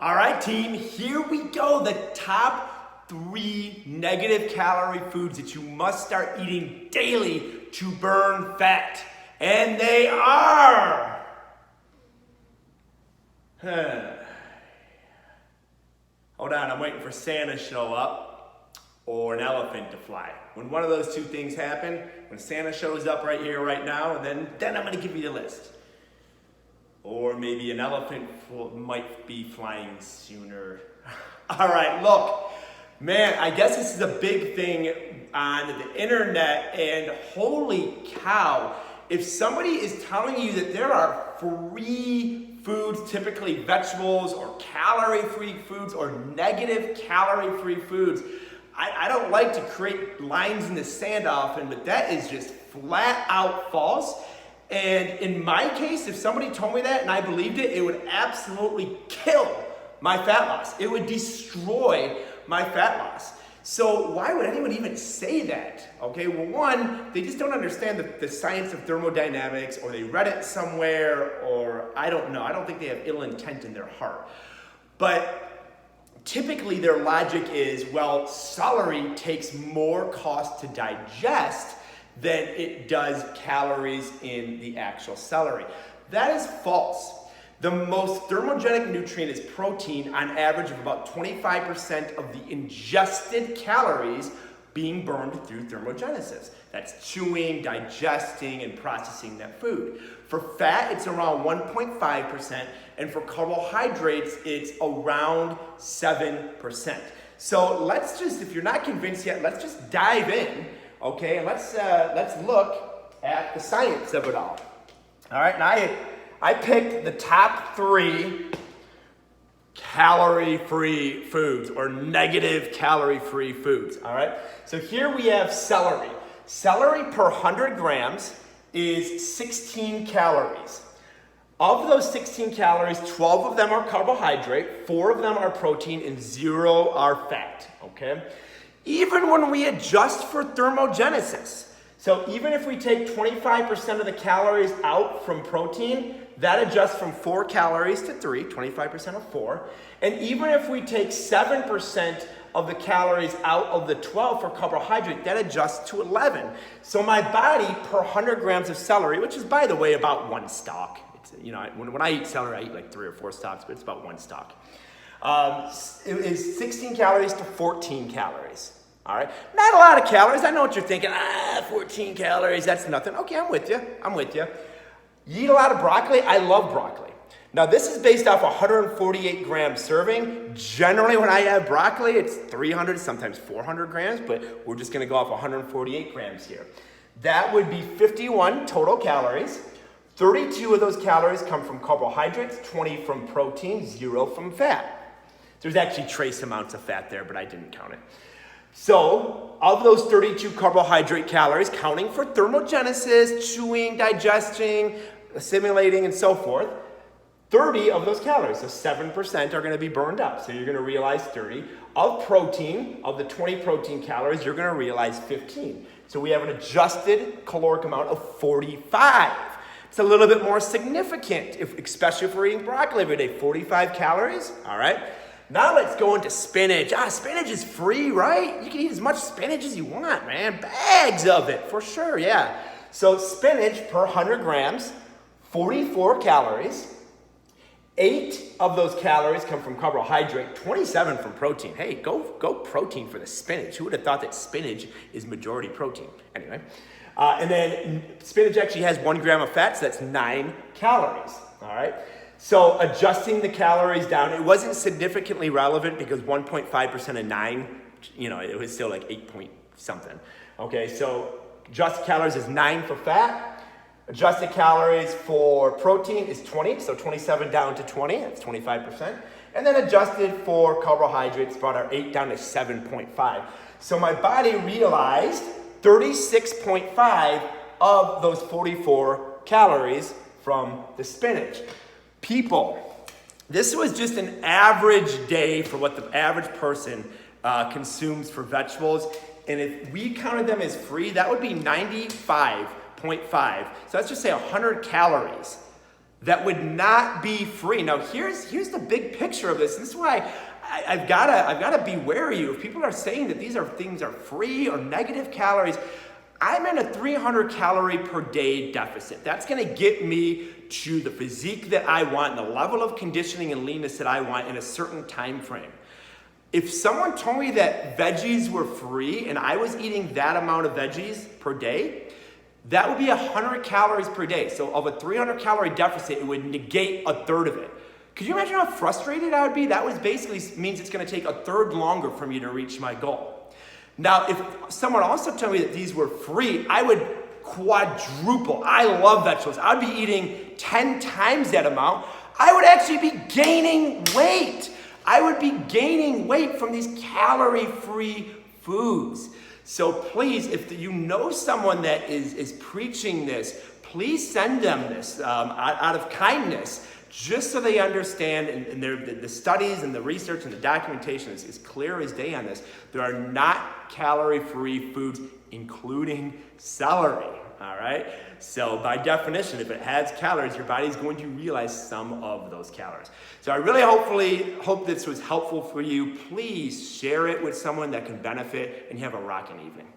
All right, team, here we go. The top 3 negative calorie foods that you must start eating daily to burn fat. And they are... Hold on, I'm waiting for Santa to show up or an elephant to fly. When one of those two things happen, when Santa shows up right here, right now, then I'm gonna give you the list. Or maybe an elephant might be flying sooner. All right, look, man, I guess this is a big thing on the internet, and holy cow, if somebody is telling you that there are free foods, typically vegetables or calorie-free foods or negative calorie-free foods, I don't like to create lines in the sand often, but that is just flat out false. And in my case, if somebody told me that and I believed it, it would absolutely kill my fat loss. It would destroy my fat loss. So why would anyone even say that? Okay, well, one, they just don't understand the science of thermodynamics, or they read it somewhere, or I don't know. I don't think they have ill intent in their heart. But typically their logic is, well, celery takes more cost to digest than it does calories in the actual celery. That is false. The most thermogenic nutrient is protein, on average of about 25% of the ingested calories being burned through thermogenesis. That's chewing, digesting, and processing that food. For fat, it's around 1.5%, and for carbohydrates, it's around 7%. So let's just, if you're not convinced yet, let's just dive in. Okay, and let's look at the science of it all. All right, and I picked the top 3 calorie-free foods, or negative calorie-free foods. All right, so here we have celery. Celery per 100 grams is 16 calories. Of those 16 calories, 12 of them are carbohydrate, 4 of them are protein, and 0 are fat. Okay. Even when we adjust for thermogenesis, so even if we take 25% of the calories out from protein, that adjusts from 4 calories to 3, 25% of 4. And even if we take 7% of the calories out of the 12 for carbohydrate, that adjusts to 11. So my body, per 100 grams of celery, which is, by the way, about 1 stalk. It's, you know, when I eat celery, I eat like 3 or 4 stalks, but it's about 1 stalk. It is 16 calories to 14 calories. All right, not a lot of calories. I know what you're thinking. 14 calories, that's nothing. Okay, I'm with you. You eat a lot of broccoli? I love broccoli. Now, this is based off a 148 gram serving. Generally, when I have broccoli, it's 300, sometimes 400 grams, but we're just gonna go off 148 grams here. That would be 51 total calories. 32 of those calories come from carbohydrates, 20 from protein, 0 from fat. There's actually trace amounts of fat there, but I didn't count it. So, of those 32 carbohydrate calories, counting for thermogenesis, chewing, digesting, assimilating, and so forth, 30 of those calories, so 7% are going to be burned up. So you're going to realize 30. Of protein, of the 20 protein calories, you're going to realize 15. So we have an adjusted caloric amount of 45. It's a little bit more significant, especially if we're eating broccoli every day. 45 calories, all right? Now let's go into spinach. Spinach is free, right? You can eat as much spinach as you want, man. Bags of it, for sure, yeah. So spinach per 100 grams, 44 calories. 8 of those calories come from carbohydrate, 27 from protein. Hey, go protein for the spinach. Who would have thought that spinach is majority protein? Anyway, and then spinach actually has 1 gram of fat, so that's 9 calories, all right? So adjusting the calories down, it wasn't significantly relevant because 1.5% of 9, you know, it was still like 8 point something. Okay, so adjusted calories is 9 for fat. Adjusted calories for protein is 20, so 27 down to 20, that's 25%. And then adjusted for carbohydrates brought our 8 down to 7.5. So my body realized 36.5 of those 44 calories from the spinach. People, this was just an average day for what the average person consumes for vegetables. And if we counted them as free, that would be 95.5. So let's just say 100 calories that would not be free. Now here's the big picture of this. This is why I've gotta be wary of. If people are saying that these things are free or negative calories, I'm in a 300 calorie per day deficit. That's gonna get me to the physique that I want and the level of conditioning and leanness that I want in a certain time frame. If someone told me that veggies were free and I was eating that amount of veggies per day, that would be 100 calories per day. So of a 300 calorie deficit, it would negate a third of it. Could you imagine how frustrated I would be? That was basically means it's gonna take a third longer for me to reach my goal. Now, if someone also told me that these were free, I would quadruple. I love vegetables. I would be eating 10 times that amount. I would actually be gaining weight. I would be gaining weight from these calorie-free foods. So please, if you know someone that is preaching this, please send them this out of kindness, just so they understand, and the studies and the research and the documentation is clear as day on this. There are not calorie-free foods, including celery, all right? So by definition, if it has calories, your body's going to realize some of those calories. So I really hope this was helpful for you. Please share it with someone that can benefit, and you have a rocking evening.